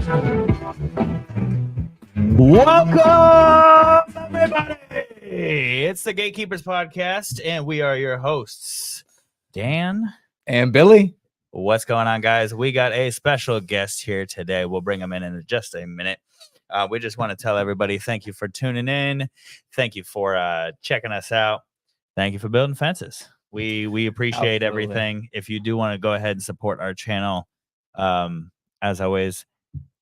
Welcome, everybody. It's the Gatekeepers Podcast, and we are your hosts, Dan and Billy. What's going on, guys? We got a special guest here today. We'll bring him in just a minute. We just want to tell everybody thank you for tuning in. Thank you for checking us out. Thank you for building fences. We appreciate everything. If you do want to go ahead and support our channel, as always,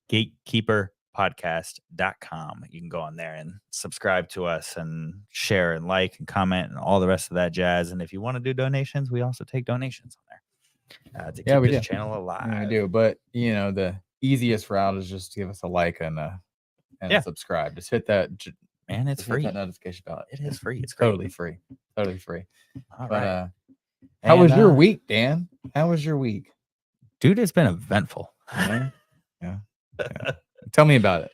gatekeeperpodcast.com. You can go on there and subscribe to us and share and like and comment and all the rest of that jazz. And if you want to do donations, we also take donations on there to keep this channel alive. Yeah, we do. But, you know, the easiest route is just to give us a like and subscribe. Just hit that. And it's free. Hit that notification bell. It is free. It's totally free. Totally free. All right. How was your week, Dan? How was your week? Dude, it's been eventful. Yeah. Tell me about it.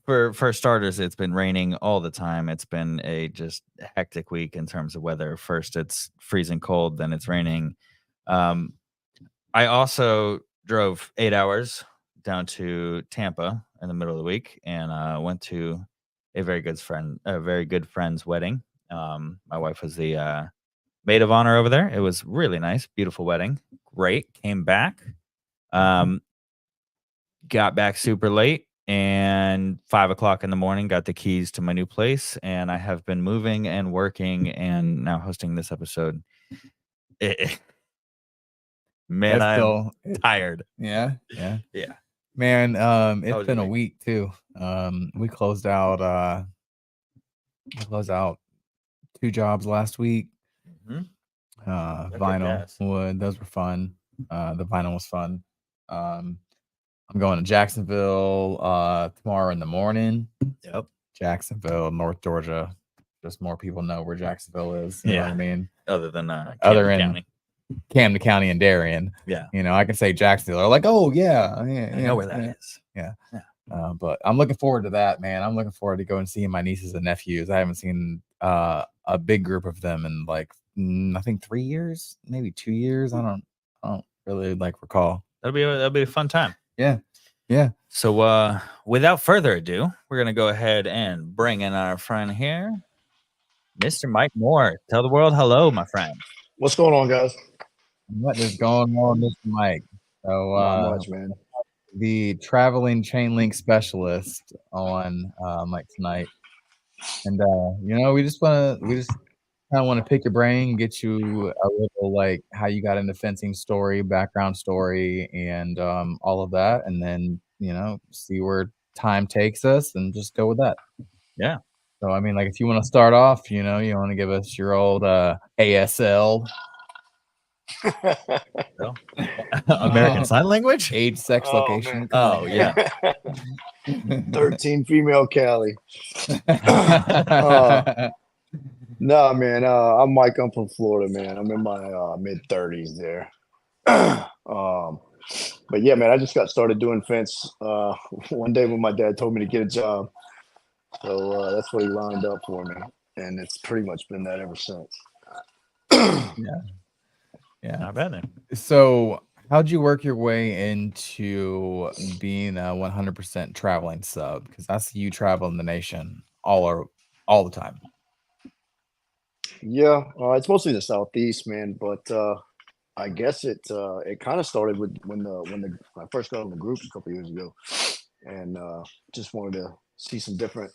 For starters, it's been raining all the time. It's been a just hectic week in terms of weather. First, it's freezing cold, then it's raining. I also drove 8 hours down to Tampa in the middle of the week and went to a very good friend's wedding. My wife was the maid of honor over there. It was really nice, beautiful wedding. Great. Came back. Got back super late, and 5 o'clock in the morning got the keys to my new place, and I have been moving and working and now hosting this episode. Man, I'm tired. Yeah. Man, it's been a week too. We closed out 2 jobs last week. Vinyl, wood, those were fun. The vinyl was fun. I'm going to Jacksonville tomorrow in the morning. Yep. Jacksonville, North Georgia. Just more people know where Jacksonville is. You know what I mean? Other than Camden County and Darien. Yeah. You know, I can say Jacksonville. They're like, oh, yeah. I know where that is. Yeah. But I'm looking forward to that, man. I'm looking forward to going and seeing my nieces and nephews. I haven't seen a big group of them in like, I think 3 years, maybe 2 years. I don't really recall. That'll be a fun time. Yeah. So without further ado, we're going to go ahead and bring in our friend here, Mr. Mike Moore. Tell the world hello, my friend. What's going on, guys? What is going on, Mr. Mike? So not much, man. The traveling chain link specialist on Mike tonight. And we just kind of want to pick your brain, get you a little how you got into fencing story, background story, and all of that, and then see where time takes us and just go with that. Yeah. So I mean, if you want to start off, you want to give us your old ASL, American Sign Language, age, sex, location. Man. Oh yeah. 13 female Cali. No, man. I'm Mike. I'm from Florida, man. I'm in my mid-30s there. But yeah, man, I just got started doing fence one day when my dad told me to get a job. So that's what he lined up for me. And it's pretty much been that ever since. Yeah. Not bad then. So how'd you work your way into being a 100% traveling sub? Because I see you travel in the nation all the time. Yeah, it's mostly the Southeast, man. But I guess it kind of started with when I first got in the groups a couple years ago, and just wanted to see some different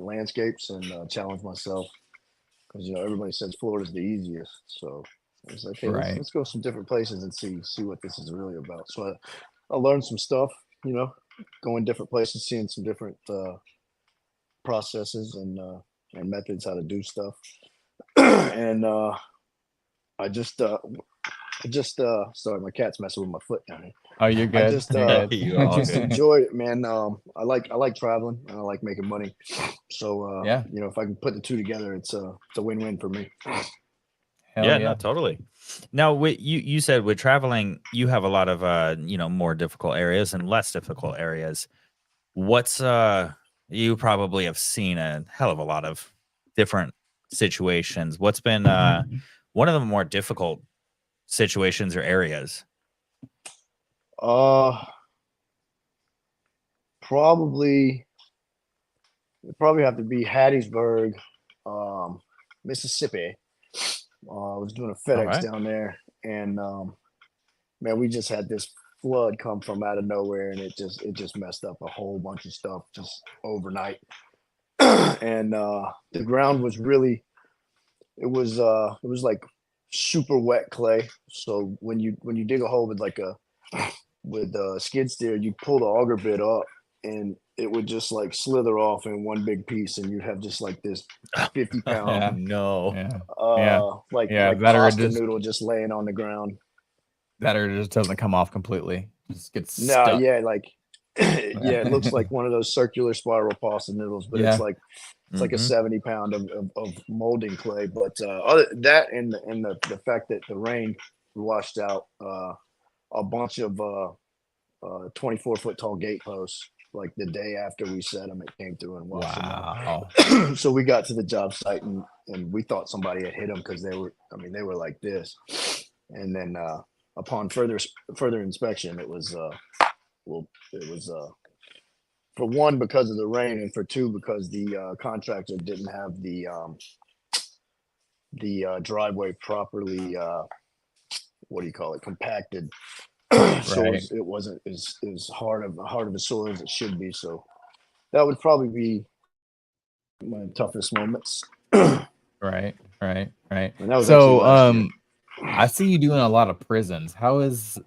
landscapes and challenge myself, because everybody says Florida's the easiest. So I was like, hey, let's go some different places and see what this is really about. So I learned some stuff, going different places, seeing some different processes and methods how to do stuff. And I just sorry, my cat's messing with my foot down here. Oh, you're good. I just enjoyed it, man. I like traveling and I like making money. So if I can put the two together, it's a win-win for me. No, totally. Now, you said with traveling, you have a lot of more difficult areas and less difficult areas. What's you probably have seen a hell of a lot of different situations. What's been one of the more difficult situations or areas? probably have to be Hattiesburg, Mississippi. I was doing a FedEx down there, and man, we just had this flood come from out of nowhere, and it just messed up a whole bunch of stuff just overnight. And the ground was really, it was like super wet clay. So when you dig a hole with a skid steer, you pull the auger bit up, and it would just like slither off in one big piece, and you'd have just like this 50-pound like pasta noodle just laying on the ground. That or it just doesn't come off completely. Just gets stuck. It looks like one of those circular spiral pasta noodles, but it's like a 70-pound of molding clay. But other that and the fact that the rain washed out a bunch of 24-foot tall gate posts like the day after we set them, it came through and washed them out. So we got to the job site and we thought somebody had hit them because they were like this. And then upon further inspection, it was for one, because of the rain, and for two, because the contractor didn't have the driveway properly compacted. So it wasn't as hard of a soil as it should be. So that would probably be my toughest moments. Right. And that was so I see you doing a lot of prisons. How is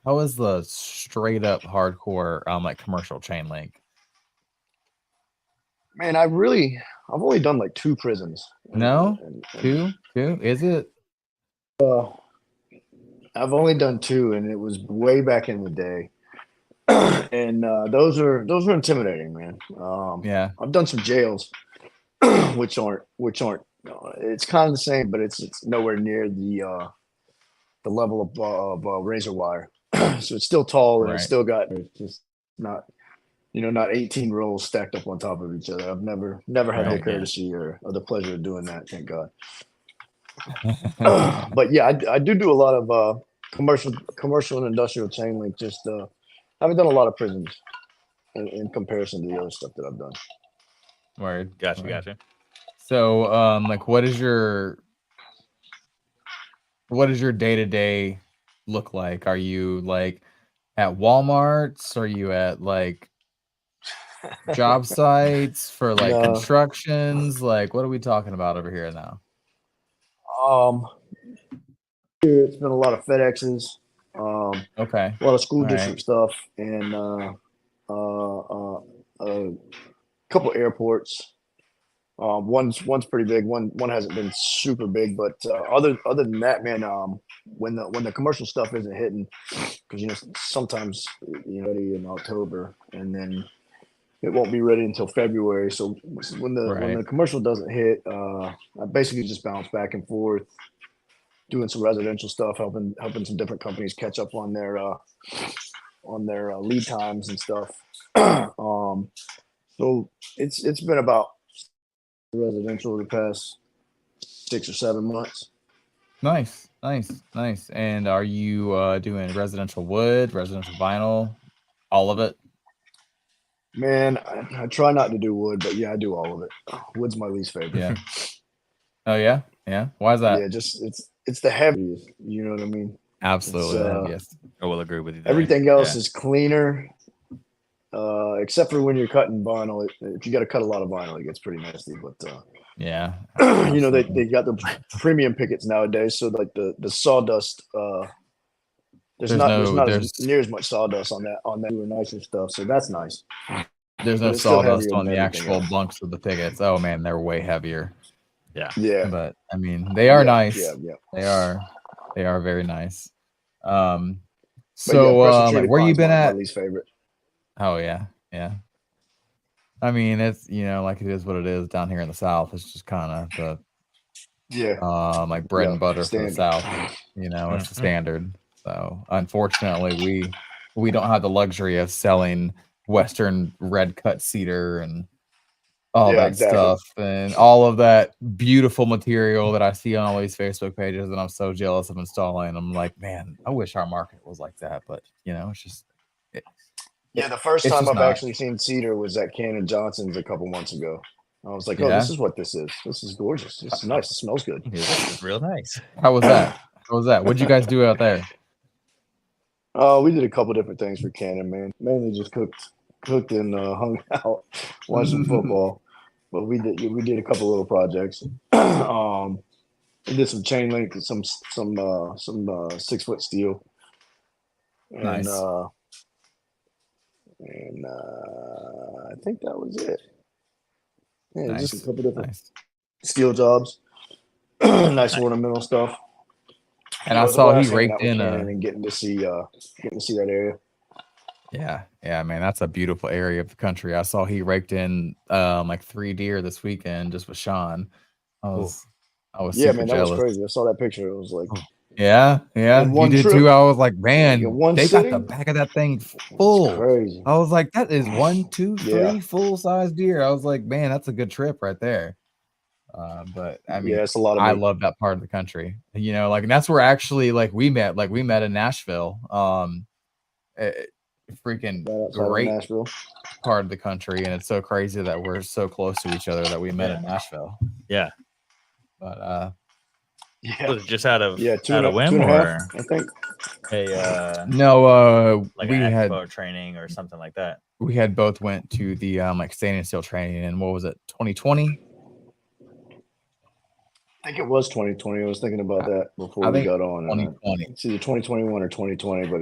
the straight up hardcore like commercial chain link? Man, I've only done like 2 prisons. Two? Is it? I've only done 2, and it was way back in the day. And those are intimidating, man. I've done some jails, which aren't. It's kind of the same, but it's nowhere near the level of razor wire. So it's still tall, and it's still it's just not, not 18 rolls stacked up on top of each other. I've never had the courtesy or the pleasure of doing that. Thank God. But yeah, I do a lot of commercial and industrial chain link. Just haven't done a lot of prisons in comparison to the other stuff that I've done. Word. Gotcha. So, like, what is your day-to-day look like? Are you like at Walmart's? Are you at like job sites for like constructions? Like, what are we talking about over here now? It's been a lot of FedExes. A lot of school district stuff, and a couple airports. One's pretty big. One hasn't been super big, but other than that, man, when the commercial stuff isn't hitting, because sometimes ready in October, and then it won't be ready until February. So when the commercial doesn't hit, I basically just bounce back and forth, doing some residential stuff, helping some different companies catch up on their lead times and stuff. So it's been about residential the past 6 or 7 months. Nice. And are you doing residential wood, residential vinyl, all of it? Man, I try not to do wood, but yeah, I do all of it. Wood's my least favorite. Yeah. Oh yeah. Why is that? Yeah, just it's the heaviest. You know what I mean? Absolutely. Yes. I will agree with you there. Everything else is cleaner, except for when you're cutting vinyl. If you got to cut a lot of vinyl, it gets pretty nasty. But yeah, they got the premium pickets nowadays, so like the sawdust. There's not near as much sawdust on that newer, nicer stuff, so that's nice. There's no sawdust on the actual bunks of the pickets. Oh man, they're way heavier. Yeah. But I mean, they are nice. Yeah. They are very nice. So like, where you been at? My least favorite. Oh yeah. I mean, it's like it is what it is down here in the South. It's just kind of the like bread and butter for the South. It's the standard. So unfortunately, we don't have the luxury of selling Western red cut cedar and all that stuff and all of that beautiful material that I see on all these Facebook pages, and I'm so jealous of installing. I'm like, man, I wish our market was like that, but it's just Yeah, the first It's time just I've not. actually seen cedar was at Cannon Johnson's a couple months ago. I was like, oh, Yeah. this is what this is. This is gorgeous. This is nice. It smells good. This is real nice. How was that? What'd you guys do out there? We did a couple different things for Cannon, man. Mainly just cooked and hung out, watched some football. But we did a couple little projects. We did some chain link, some 6-foot steel, and Nice. I think that was it. Yeah, Nice. just a couple different Nice. steel jobs, nice ornamental stuff. And It I was a saw he blast hanging raked out with in Cannon a. and getting to see that area. Yeah, man, that's a beautiful area of the country. I saw he raked in like 3 deer this weekend just with Sean. I was Yeah, super man, that was jealous. crazy. I saw that picture. It was like Yeah, in you one did trip, too. I was like, in man, one they got the sitting. back of that thing It's full. crazy. I was like, that is 1, 2, Yeah. 3 full-size deer. I was like, man, that's a good trip right there. But I mean, Yeah, it's a lot of I meat. love that part of the country. You know, like, and that's where actually like we met. Like we met in Nashville. Freaking Right outside of great Nashville. part of the country, and it's so crazy that we're so close to each other that we met in Nashville. Yeah. But Yeah, Was it just out of yeah, out two of and whim a or half, I think. no, like we an had expo training or something like that? we had both went to the like standing still training in, what was it, 2020? I think it was 2020. I was thinking about that before I we think got on. 2020. It's either 2021 or 2020, but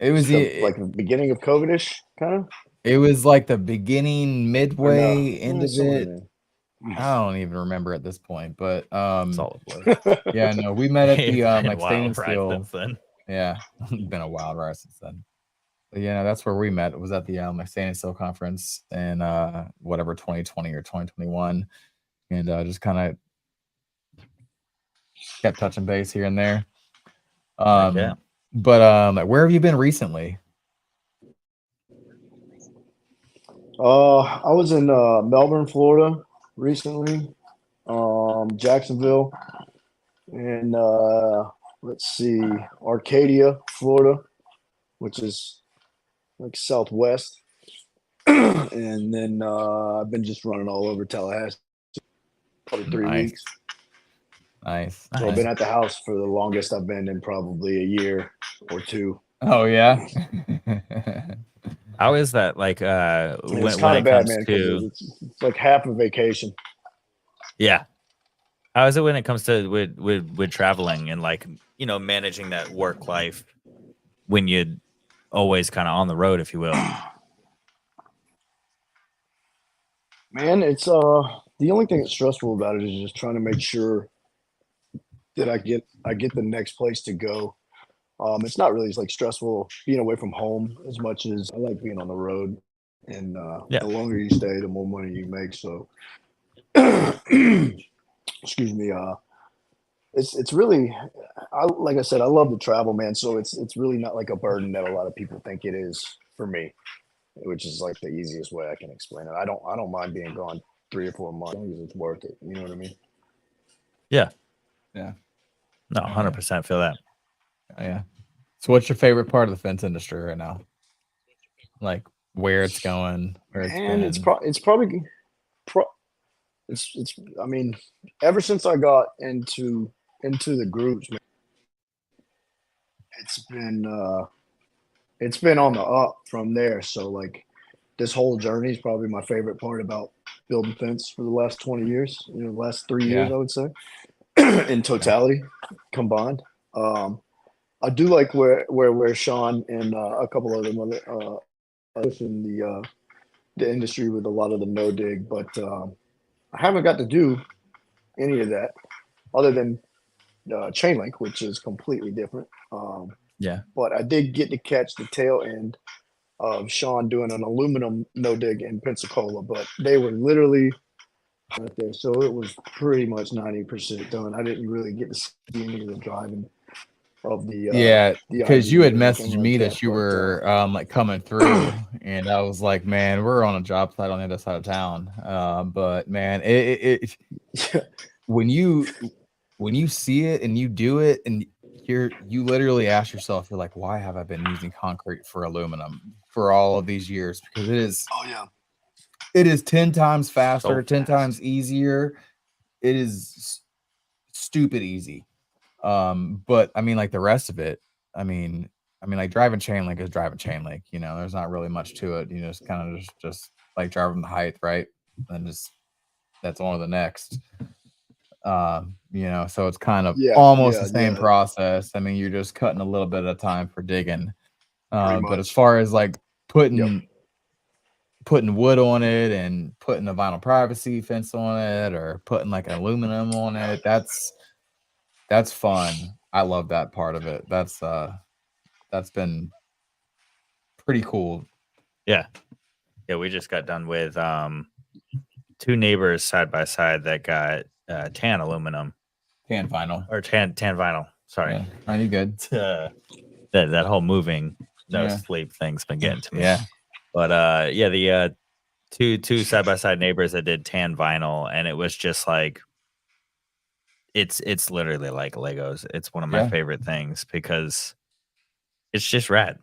It was like the beginning of COVID-ish, kind of. It was like the beginning, midway, end of somewhere it. in there. I don't even remember at this point, but It's all a blur. yeah, no, we met at the It's been like a wild standing ride still. since then. Yeah, it's been a wild ride since then. But yeah, no, that's where we met. It was at the like standing still conference in whatever 2020 or 2021, and just kind of kept touching base here and there. Yeah. But where have you been recently? I was in Melbourne, Florida recently, Jacksonville, and let's see, Arcadia, Florida, which is like southwest. And then I've been just running all over Tallahassee, probably 3 Nice. weeks. Nice. So I've been at the house for the longest I've been in probably a year or two. Oh yeah. How is that? Like It's when kind it of bad, comes man, to because it's like half a vacation. yeah. How is it when it comes to with traveling and like, you know, managing that work life when you're always kind of on the road, if you will? Man, it's the only thing that's stressful about it is just trying to make sure that I get the next place to go. It's not really like stressful being away from home as much as I like being on the road. And the longer you stay, the more money you make. So, excuse me. It's really, like I said, I love to travel, man. So it's really not like a burden that a lot of people think it is for me, which is like the easiest way I can explain it. I don't mind being gone 3 or 4 months as long as it's worth it. You know what I mean? Yeah. Yeah. No, 100% feel that. Yeah. So what's your favorite part of the fence industry right now? Like where it's going, where it's been. It's probably I mean, ever since I got into the groups, man, it's been on the up from there. So like this whole journey is probably my favorite part about building fence for the last 20 years, you know, the last 3 years, I would say, in totality combined. I do like where Sean and a couple of them in the industry with a lot of the no dig, but I haven't got to do any of that other than chain link, which is completely different. But I did get to catch the tail end of Sean doing an aluminum no dig in Pensacola, but they were literally right there, so it was pretty much 90% done. I didn't really get to see any of the driving of the because you had ID or anything messaged like me that, that you but, were like coming through, and I was like, man, we're on a job site on the other side of town. But man, it when you see it and you do it, and you literally ask yourself, you're like, why have I been using concrete for aluminum for all of these years? Because Oh yeah. it is 10 times faster, So 10 fast. times easier. It is stupid easy. But I mean, like the rest of it, I mean, like driving chain link is driving chain link. You know, there's not really much to it. You know, it's kind of just like driving the height, right? And just that's on to the next. You know, so it's kind of Yeah, almost yeah, the same yeah. process. I mean, you're just cutting a little bit of time for digging. Pretty But as much. far as like Yep. putting wood on it and putting a vinyl privacy fence on it or putting like an aluminum on it, that's fun. I love that part of it. That's been pretty cool. Yeah. Yeah, we just got done with two neighbors side by side that got tan aluminum Tan vinyl. or tan vinyl. Sorry. Yeah. Are you good? That whole moving no Yeah. sleep thing's been getting to me. Yeah. But yeah, the two side by side neighbors that did tan vinyl, and it was just like it's literally like Legos. It's one of my Yeah. favorite things because it's just rad.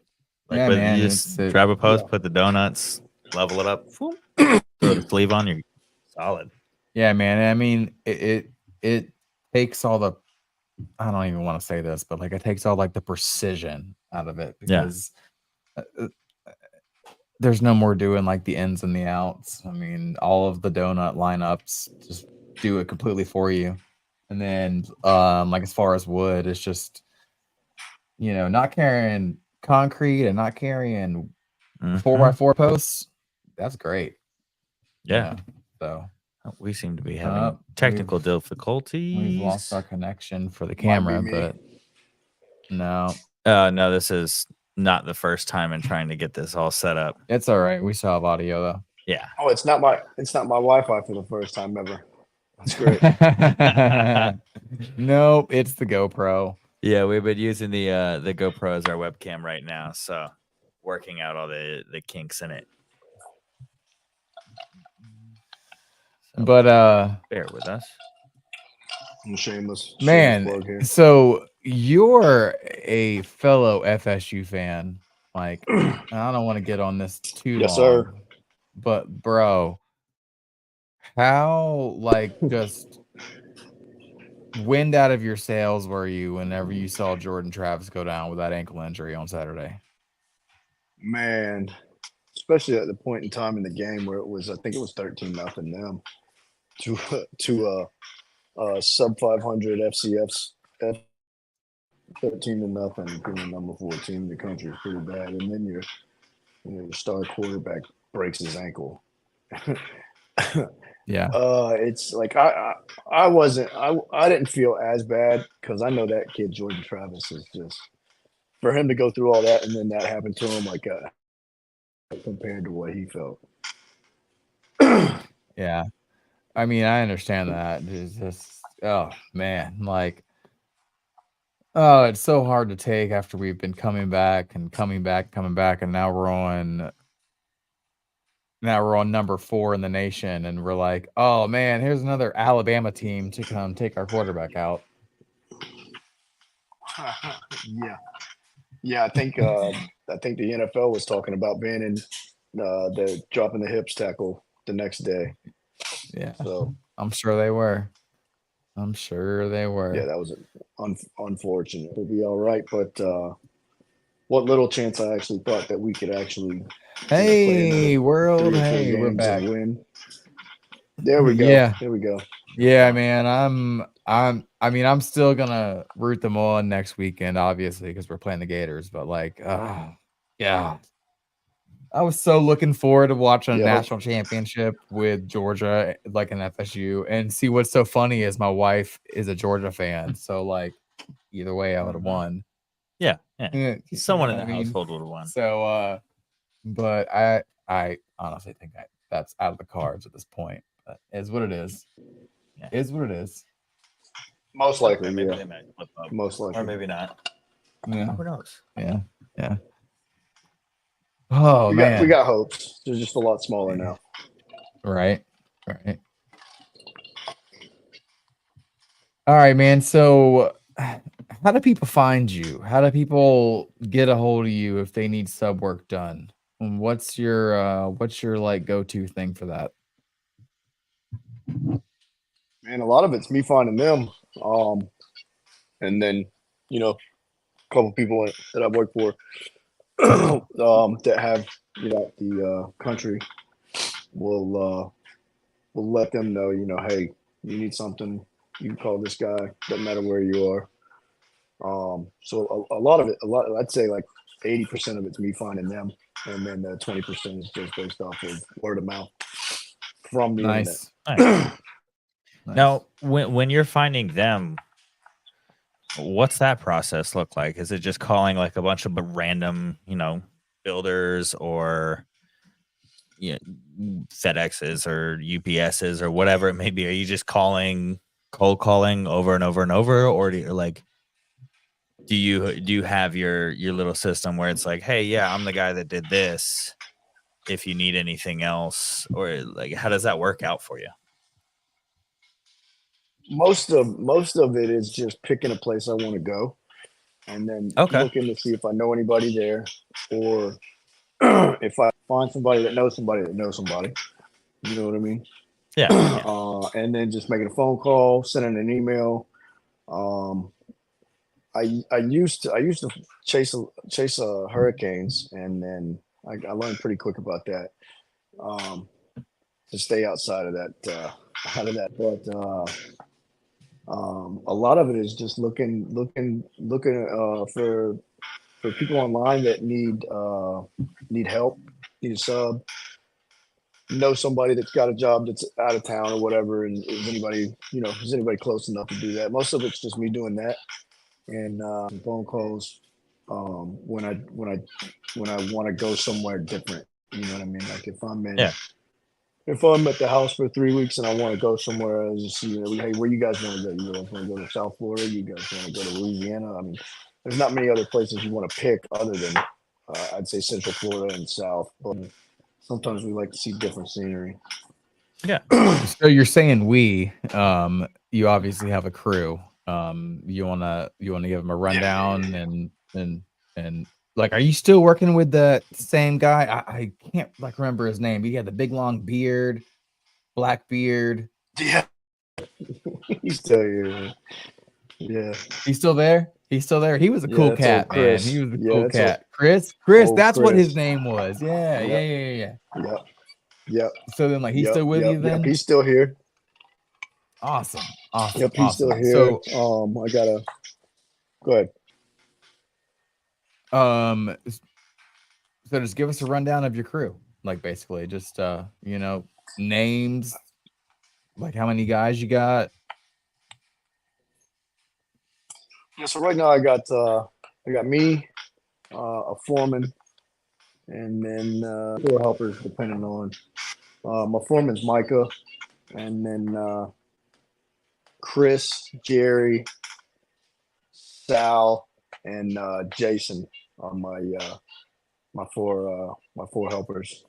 Like Yeah, with man. you just grab a post, put the donuts, level it up, whoop, throw the sleeve on, you're solid. Yeah, man. I mean, it takes all the I don't even want to say this, but like it takes all like the precision out of it Yeah. because there's no more doing like the ins and the outs. I mean, all of the donut lineups just do it completely for you. And then like as far as wood, it's just you know, not carrying concrete and not carrying 4x4 posts. That's great. you Yeah. know, So We seem to be having technical difficulties. we've lost our connection for the Might be camera, me. but no, No, this is not the first time in trying to get this all set up. it's all right. We still have audio though. Yeah. Oh, it's not my Wi-Fi for the first time ever. That's great. Nope, it's the GoPro. Yeah, we've been using the GoPro as our webcam right now, so working out all the kinks in it. So But bear with us. I'm shameless plug man, here. so you're a fellow FSU fan. Like, I don't want to get on this too Yes, long, sir. but bro, how like just wind out of your sails were you whenever you saw Jordan Travis go down with that ankle injury on Saturday? Man, especially at the point in time in the game where it was, I think it was 13-0 them to sub 500 FCFs. 13-0, being the number 4 team in the country is pretty bad. And then your star quarterback breaks his ankle. Yeah. It's like I didn't feel as bad because I know that kid Jordan Travis is just for him to go through all that and then that happened to him like compared to what he felt. Yeah. I mean, I understand that. It's just, oh man, like, oh, it's so hard to take after we've been coming back, and now we're on number 4 in the nation, and we're like, oh man, here's another Alabama team to come take our quarterback out. Yeah. I think the NFL was talking about banning the dropping the hips tackle the next day. Yeah. So I'm sure they were. yeah, that was unfortunate. It'll be all right, but what little chance I actually thought that we could actually Hey, world. 3 or 4 Hey, we're games back. and win. There we go. Yeah. There we go. Yeah, man. I'm still gonna root them on next weekend, obviously, because we're playing the Gators. But like, yeah, I was so looking forward to watching a Yeah. national championship with Georgia, like an FSU. And see, what's so funny is my wife is a Georgia fan, so like, either way, I would have won. Yeah. Someone You in know the what I mean? household would have won. So, but I honestly think that's out of the cards at this point. But it's what it is. Yeah. Is what it is. Most likely, Or maybe yeah. they might flip up. Most likely. Or maybe not. Yeah. Who knows? Yeah. Oh man, we got hopes. They're just a lot smaller now. Right. All right, man. So how do people find you? How do people get a hold of you if they need sub work done? And what's your like go-to thing for that? Man, a lot of it's me finding them, and then a couple people that I work for that have the country will let them know, hey, you need something, you can call this guy. Doesn't matter where you are. So a lot of it, I'd say like 80% of it's me finding them, and then 20% is just based off of word of mouth from the internet. Nice. Nice. Nice. Now, when you're finding them, what's that process look like? Is it just calling like a bunch of random, builders or FedExes or UPSs or whatever it may be? Are you just cold calling over and over and over, or do you have your little system where it's like, hey, yeah, I'm the guy that did this, if you need anything else, or like how does that work out for you? Most of it is just picking a place I want to go, and then Okay. looking to see if I know anybody there, or if I find somebody that knows somebody that knows somebody. You know what I mean? Yeah. And then just making a phone call, sending an email. I used to chase hurricanes, and then I learned pretty quick about that. To stay outside of that, but a lot of it is just looking for people online that need help, need a sub, know somebody that's got a job that's out of town or whatever, and is anybody close enough to do that? Most of it's just me doing that, and phone calls when I want to go somewhere different. You know what I mean? Like if I'm at the house for 3 weeks and I want to go somewhere else, just hey, where you guys want to go? You guys want to go to South Florida? You guys want to go to Louisiana? I mean, there's not many other places you want to pick other than I'd say Central Florida and South, but sometimes we like to see different scenery. Yeah. So you're saying you obviously have a crew. You wanna give them a rundown and like, are you still working with the same guy? I can't like remember his name. He had the big long beard, black beard. Yeah, he's still here. Yeah, He's still there. He's still there. He was a cool that's old cat, man. Chris. He was a Yeah, cool that's cat. Chris, old that's what his Chris. name was. Yeah. Yep. So then, like, he's still with you then? He's still here. Awesome. Yep, he's still here. So, I gotta go ahead. So just give us a rundown of your crew, like basically just names, like how many guys you got. Yeah, so right now I got me, a foreman, and then 4 helpers depending on. My foreman's Micah, and then Chris, Jerry, Sal, and Jason are my four helpers,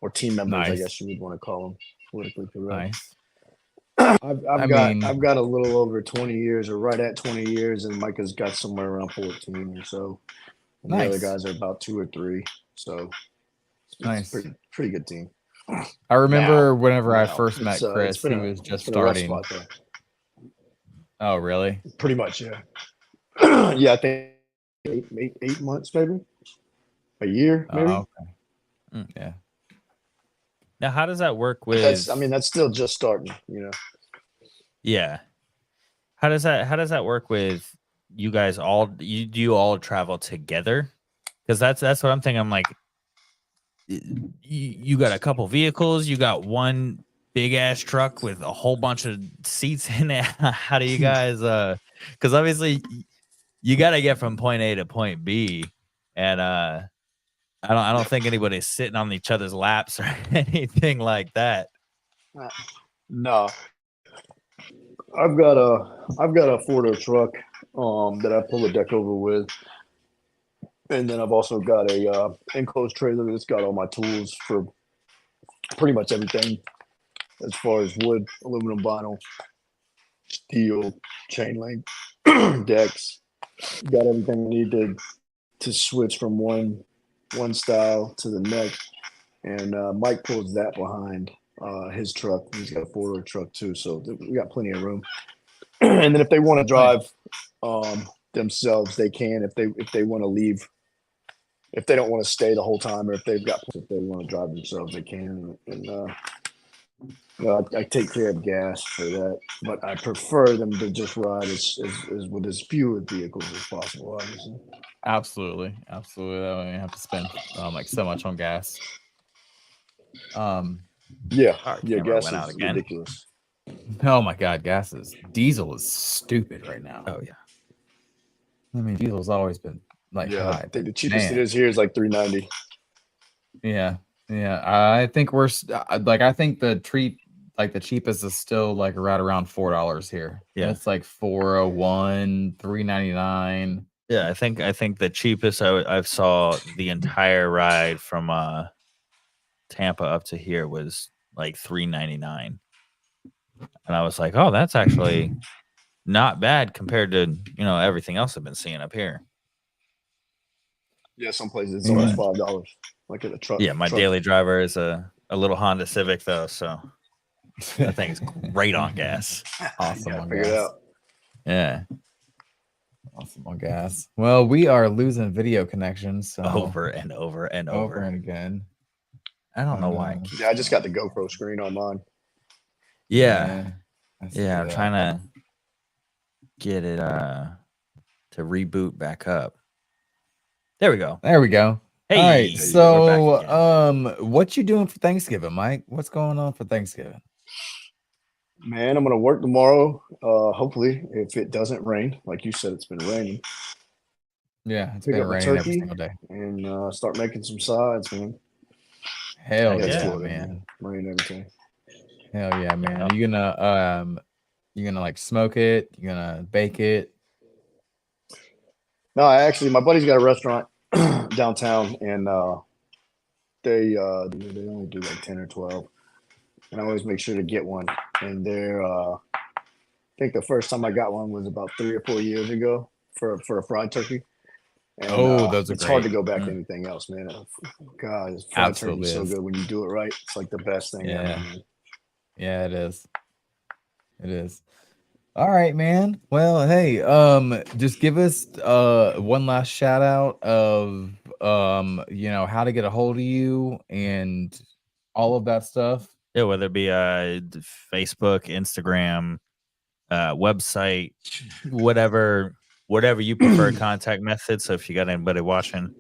or team members, I Nice. guess you would want to call them politically correct. Nice. I've got a little over 20 years, or right at 20 years, and Micah's got somewhere around 14 or so. And the other guys are about 2 or 3. So it's nice. pretty good team. I remember whenever I first met Chris, he was just starting. Spot there. Oh, really? Pretty much, yeah. Yeah, I think 8 months, maybe a year, maybe. Oh, okay. Yeah. Now, how does that work with? That's still just starting, Yeah. How does that work with you guys? Do you all travel together? Because that's what I'm thinking. I'm like, you got a couple vehicles, you got one big ass truck with a whole bunch of seats in it. How do you guys? Because obviously you got to get from point A to point B, and I don't think anybody's sitting on each other's laps or anything like that. No, I've got a 4-door truck that I pull the deck over with, and then I've also got a enclosed trailer that's got all my tools for pretty much everything, as far as wood, aluminum, vinyl, steel, chain link, decks, got everything we need to switch from one style to the next. And Mike pulls that behind his truck. He's got a 4-door truck too, so we got plenty of room. And then if they want to drive themselves, they can. If they want to leave, if they don't want to stay the whole time, or if they want to drive themselves, they can. And I take care of gas for that, but I prefer them to just ride as with as few vehicles as possible. Obviously, Absolutely. That way you have to spend like so much on gas. yeah, Our yeah, camera gas went out is again. ridiculous. Oh my God, diesel is stupid right now. Oh yeah. I mean, diesel's always been like Yeah, high. I think the cheapest Man. it is here is like $3.90. Yeah. I think I think the cheapest is still like right around $4 here. Yeah. It's like $4.01, $3.99. Yeah, I think the cheapest I've saw the entire ride from Tampa up to here was like $3.99, and I was like, oh, that's actually not bad compared to everything else I've been seeing up here. Yeah, some places it's almost $5, like at a truck. Yeah, my daily driver is a little Honda Civic though, so that thing is great on gas. Awesome on Figure it gas. out. Yeah. Awesome on gas. Well, we are losing video connections Over and over and over. and again. I don't know why. Yeah, I just got the GoPro screen on mine. Yeah. I see Yeah, I'm that. trying to get it to reboot back up. There we go. There we go. Hey, all right. we're So, back again. what you doing for Thanksgiving, Mike? What's going on for Thanksgiving? Man, I'm gonna work tomorrow. Hopefully, if it doesn't rain, like you said, it's been raining. Yeah, it's Pick been up a raining every turkey single day. and start making some sides, man. Hell That's yeah, Florida, man. Rain every time. Hell yeah, man. Are you gonna like smoke it? You gonna bake it? No, my buddy's got a restaurant downtown, and they only do like 10 or 12, and I always make sure to get one. And I think the first time I got one was about 3 or 4 years ago for a fried turkey. And, those are it's great. hard to go back to anything else, man. God, fried turkey is so good when you do it right. It's like the best thing ever, man. Yeah, it is. It is. All right, man. Well, hey, just give us one last shout out of how to get a hold of you and all of that stuff. Yeah, whether it be Facebook, Instagram, website, whatever you prefer contact method. So if you got anybody watching,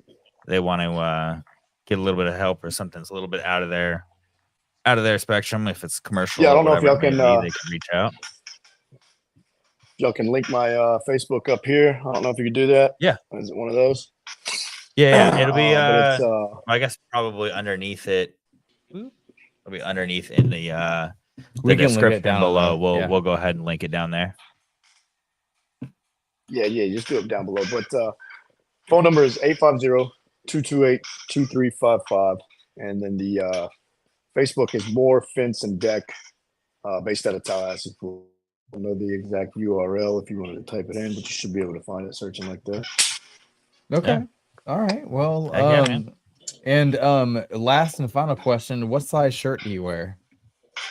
they want to get a little bit of help or something's a little bit out of their spectrum, if it's commercial, I don't know if y'all they can reach out. Y'all can link my Facebook up here. I don't know if you can do that. Yeah. Is it one of those? Yeah. It'll be but it's, I guess probably underneath it. It'll be underneath in the we can description link it down below. We'll go ahead and link it down there. Yeah, just do it down below. But phone number is 850-228-2355. And then the Facebook is More Fence and Deck, based out of Tallahassee. I don't know the exact URL if you wanted to type it in, but you should be able to find it searching like that. Okay. Yeah. All right. Well, and last and final question, what size shirt do you wear?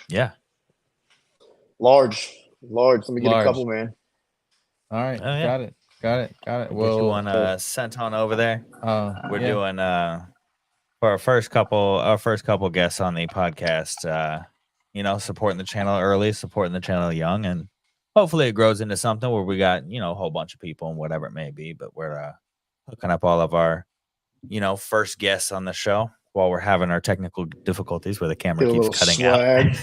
Yeah. Large. Let me get a couple, man. All right. Got it. Well, get you one sent on over there. We're doing for our first couple guests on the podcast, supporting the channel early, supporting the channel young, and hopefully it grows into something where we got, a whole bunch of people and whatever it may be, but we're hooking up all of our, first guests on the show while we're having our technical difficulties where the camera keeps cutting swag.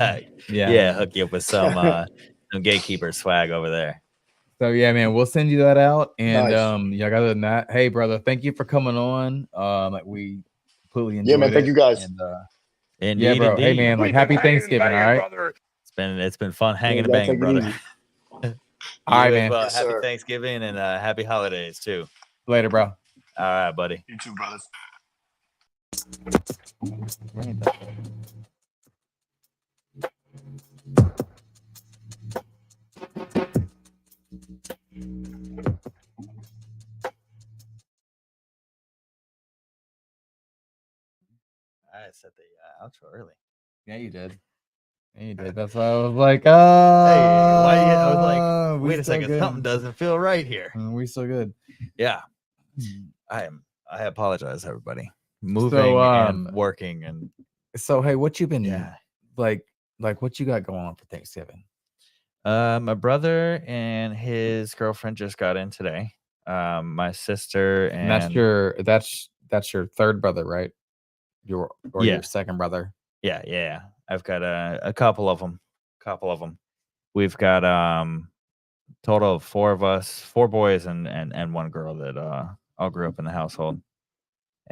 out. Yeah, hook you up with some gatekeeper swag over there. So yeah, man, we'll send you that out. And Nice. other than that, hey brother, thank you for coming on. We completely enjoyed it. Yeah, man, thank you guys. And, indeed, bro. indeed. Hey man, like happy Thanksgiving, all right? Brother. It's been fun hanging and banging, brother. All right, man. Yes, happy Thanksgiving and happy holidays too. Later, bro. All right, buddy. You too, brothers. set the outro early. Yeah, you did. Yeah, you did. That's why I was like, Hey, I was like, we wait a still second, good. something doesn't feel right here. We still good. Yeah, I apologize, everybody. Moving and working and so hey, what you been like what you got going on for Thanksgiving? My brother and his girlfriend just got in today. My sister and that's your third brother, right? Your second brother. Yeah. I've got a couple of them. We've got total of 4 of us, 4 boys and 1 girl that all grew up in the household.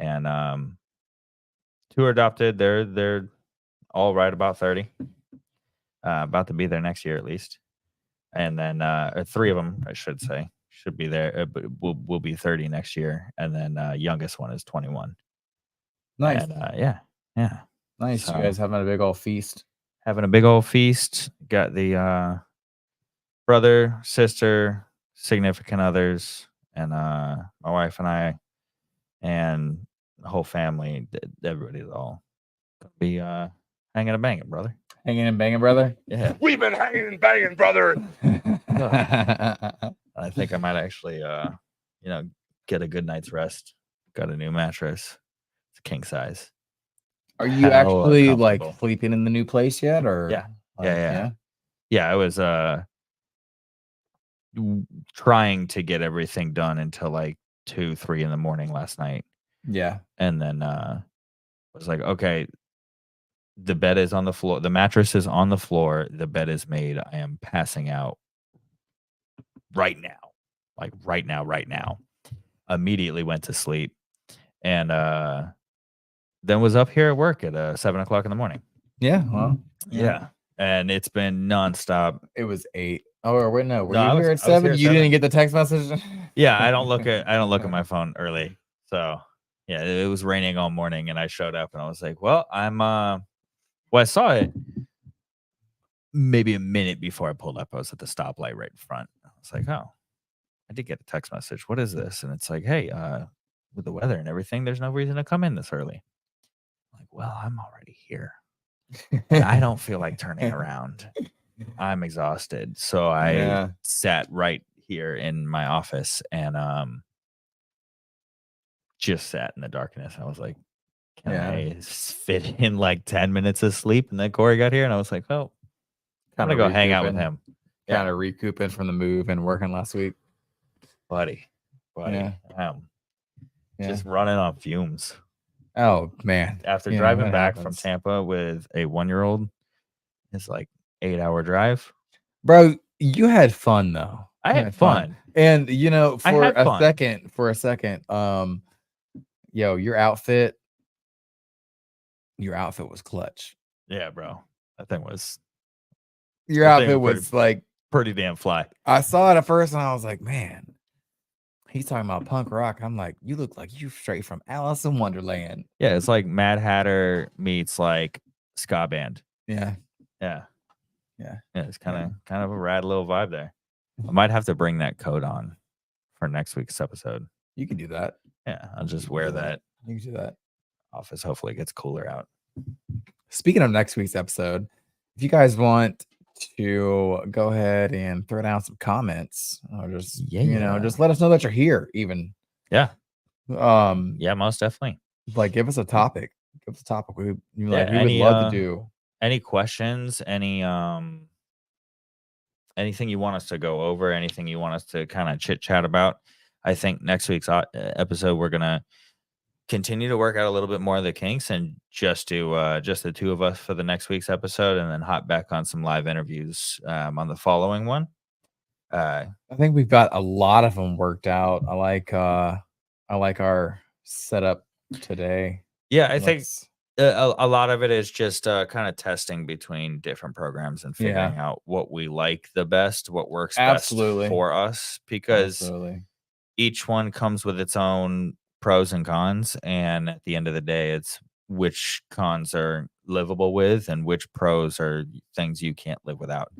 And 2 are adopted. They're all right about 30. About to be there next year at least. And then 3 of them, I should say, should be there, but will be 30 next year. And then youngest one is 21. Nice. And, yeah. Nice. So, you guys having a big old feast? Having a big old feast. Got the brother, sister, significant others, and my wife and I, and the whole family. Everybody's all gonna be hanging and banging, brother. Hanging and banging, brother? Yeah. We've been hanging and banging, brother. I think I might actually get a good night's rest. Got a new mattress. It's a king size. Are you actually like sleeping in the new place yet, or? Yeah. I was trying to get everything done until like 2-3 in the morning last night. Yeah. And then was like, okay, the bed is on the floor, the mattress is on the floor, the bed is made, I am passing out right now. Like right now. Immediately went to sleep. And then was up here at work at 7:00 in the morning. Yeah. Well, yeah. And it's been nonstop. It was 8. Oh, wait, no. Were you here at 7? You didn't get the text message? Yeah, I don't look at my phone early. So yeah, it was raining all morning and I showed up and I was like, well, I saw it maybe a minute before I pulled up. I was at the stoplight right in front. I was like, oh, I did get a text message. What is this? And it's like, hey, with the weather and everything, there's no reason to come in this early. I'm like, well, I'm already here. And I don't feel like turning around. I'm exhausted. So I sat right here in my office and just sat in the darkness. I was like, can I fit in like 10 minutes of sleep? And then Corey got here and I was like, oh, I'm going to go hang out with him. Kind of recouping from the move and working last week. Buddy. Just running on fumes. Oh, man. After driving back from Tampa with a 1-year-old, it's like 8-hour drive. Bro, you had fun though. I had fun. And for a second, yo, your outfit was clutch. Yeah, bro. That thing was like pretty damn fly. I saw it at first and I was like, man, he's talking about punk rock. I'm like, you look like you straight from Alice in Wonderland. Yeah, it's like Mad Hatter meets like ska band. Yeah. It's kind of a rad little vibe there. I might have to bring that coat on for next week's episode. You can do that. Yeah, I'll just wear that. You can do that. Office hopefully gets cooler out. Speaking of next week's episode, if you guys want to go ahead and throw down some comments or just just let us know that you're here even. Yeah, most definitely. Like give us a topic. We would love to do. Any questions, anything you want us to go over, anything you want us to kind of chit chat about. I think next week's episode we're gonna continue to work out a little bit more of the kinks and just do just the 2 of us for the next week's episode, and then hop back on some live interviews on the following one. I think we've got a lot of them worked out. I like our setup today. Yeah, I think a lot of it is just kind of testing between different programs and figuring out what we like the best, what works best for us, because each one comes with its own pros and cons, and at the end of the day, it's which cons are livable with and which pros are things you can't live without.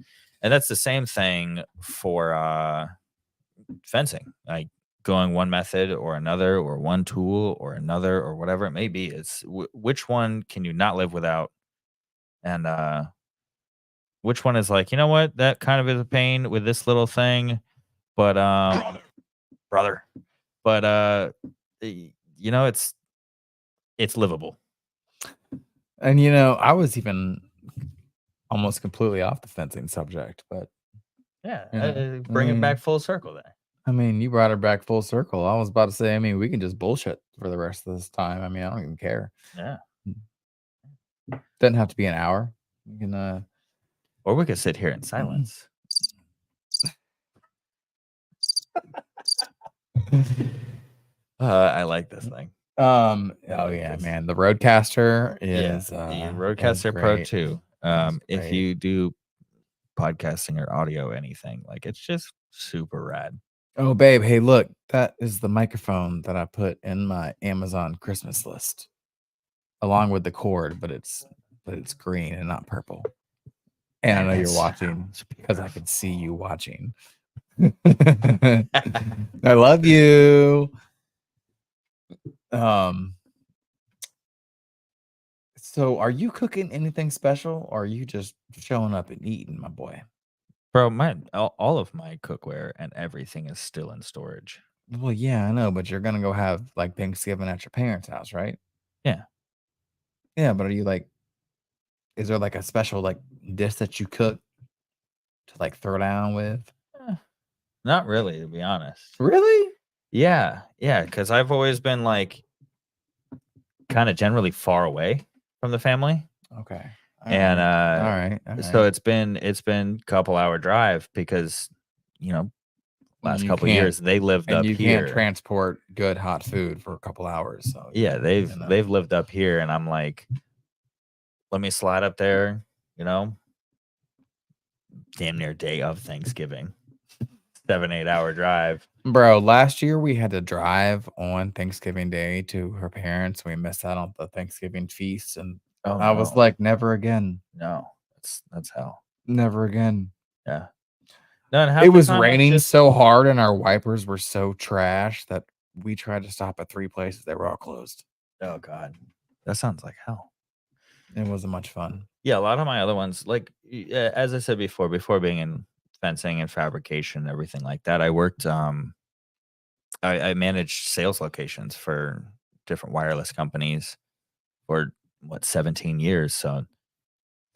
And that's the same thing for fencing. Like going one method or another, or one tool or another, or whatever it may be. It's which one can you not live without, and which one is like, you know what, that kind of is a pain with this little thing, but brother, but you know, it's livable. And I was even almost completely off the fencing subject, but Yeah, bring it back full circle then. I mean, you brought it back full circle. I was about to say, I mean, we can just bullshit for the rest of this time. I mean, I don't even care. Yeah. Doesn't have to be an hour. You can Or we could sit here in silence. I like this thing. Oh like yeah, this. man. The Roadcaster Yeah, is the is Rodecaster Pro great. 2. It's If great. you do podcasting or audio anything, like, it's just super rad. Oh, babe, hey, look, that is the microphone that I put in my Amazon Christmas list, along with the cord, but it's green and not purple. And I know you're watching because I can see you watching. I love you. So are you cooking anything special, or are you just showing up and eating, my boy? Bro, all of my cookware and everything is still in storage. Well, yeah, I know, but you're gonna go have like Thanksgiving at your parents' house, right? Yeah. Yeah, but are you like, is there like a special like dish that you cook to like throw down with? Not really, to be honest. Really? Yeah, because I've always been like kind of generally far away from the family. Okay. And all right. so it's been a couple hour drive because, last You couple can't, years they lived and up you can't here. transport good hot food for a couple hours. So Yeah, they've lived up here, and I'm like, let me slide up there, damn near day of Thanksgiving. 7-8 hour drive. Bro, last year we had to drive on Thanksgiving Day to her parents. We missed out on the Thanksgiving feast, and I was like, never again. No, that's hell. Never again. Yeah. No, and It was raining so hard, and our wipers were so trash that we tried to stop at 3 places. They were all closed. Oh God, that sounds like hell. It wasn't much fun. Yeah, a lot of my other ones, like as I said before being in fencing and fabrication and everything like that, I worked. I managed sales locations for different wireless companies for 17 years. So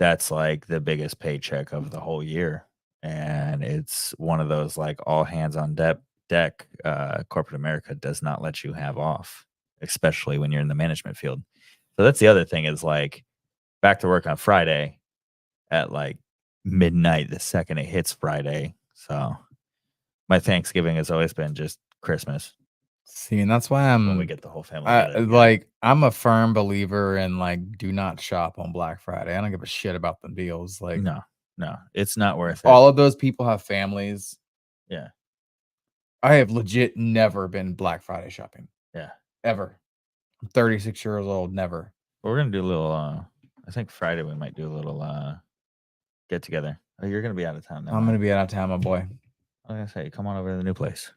that's like the biggest paycheck of the whole year. And it's one of those like all hands on deck. Corporate America does not let you have off, especially when you're in the management field. So that's the other thing is like back to work on Friday at like midnight the second it hits Friday. So my Thanksgiving has always been just Christmas. See, and that's why When we get the whole family together. I'm a firm believer in like, do not shop on Black Friday. I don't give a shit about the deals. Like, no, it's not worth it. All of those people have families. Yeah. I have legit never been Black Friday shopping. Yeah. Ever. I'm 36 years old. Never. We're gonna do a little. I think Friday we might do a little get together. Oh, you're gonna be out of town now. I'm gonna be out of town, my boy. I was gonna say, come on over to the new place.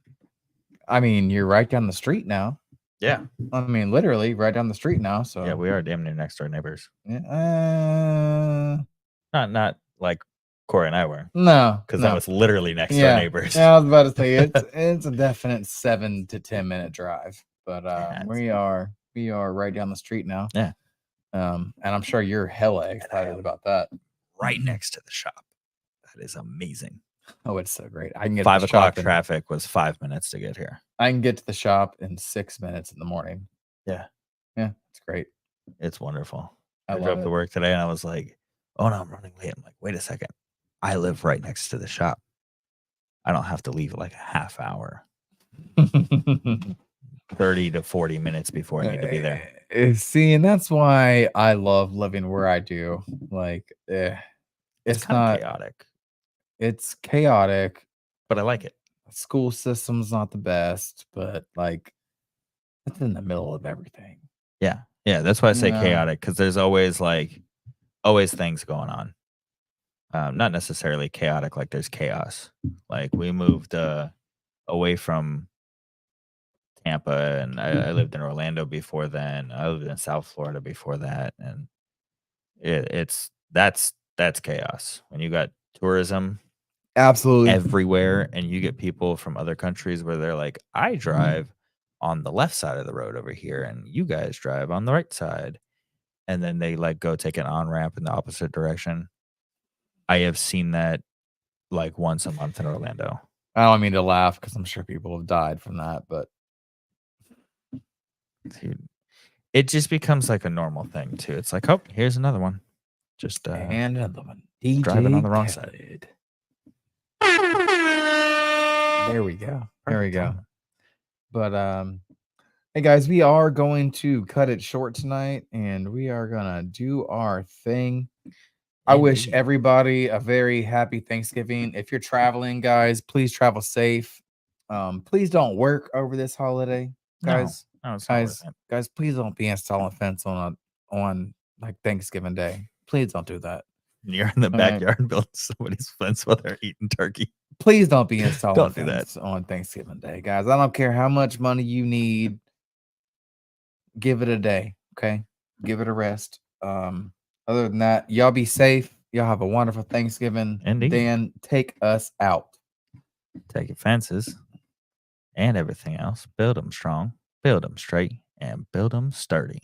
I mean, you're right down the street now. Yeah. I mean, literally right down the street now. So yeah, we are damn near next door neighbors. Yeah, Not like Corey and I were. No, because that was literally next door neighbors. Yeah, I was about to say it's a definite 7 to 10 minute drive, but we are right down the street now. Yeah. And I'm sure you're hella excited about that. Right next to the shop. That is amazing. Oh, it's so great. I can get 5 to the shop o'clock traffic was 5 minutes to get here. I can get to the shop in 6 minutes in the morning. Yeah. Yeah, it's great. It's wonderful. I drove to work today and I was like, oh no, I'm running late. I'm like, wait a second. I live right next to the shop. I don't have to leave like a half hour. 30 to 40 minutes before I need to be there. See, and that's why I love living where I do. Like, it's not chaotic. It's chaotic, but I like it. School system's not the best, but like it's in the middle of everything. Yeah. Yeah. That's why I say chaotic, because there's always things going on. Not necessarily chaotic like there's chaos. Like we moved away from Tampa, and I lived in Orlando before then. I lived in South Florida before that, and that's chaos when you got tourism Absolutely. everywhere, and you get people from other countries where they're like, I drive on the left side of the road over here, and you guys drive on the right side, and then they like go take an on ramp in the opposite direction. I have seen that like once a month in Orlando. I don't mean to laugh because I'm sure people have died from that, but Dude, it just becomes like a normal thing too. It's like, oh, here's another one. Just and another one. DJ driving on the wrong side. There we go. There we Perfect go. timing. But hey guys, we are going to cut it short tonight, and we are gonna do our thing. I wish Indeed. everybody a very happy Thanksgiving. If you're traveling, guys, please travel safe. Please don't work over this holiday, guys. No, it's not worth it. Guys, please don't be installing fence on like Thanksgiving Day. Please don't do that. You're in the All right. backyard building somebody's fence while they're eating turkey. Please don't be installing Don't do that. fence on Thanksgiving Day, guys. I don't care how much money you need. Give it a day, okay? Give it a rest. Other than that, y'all be safe. Y'all have a wonderful Thanksgiving. Indeed. Dan, take us out. Take your fences and everything else. Build them strong, build them straight, and build them sturdy.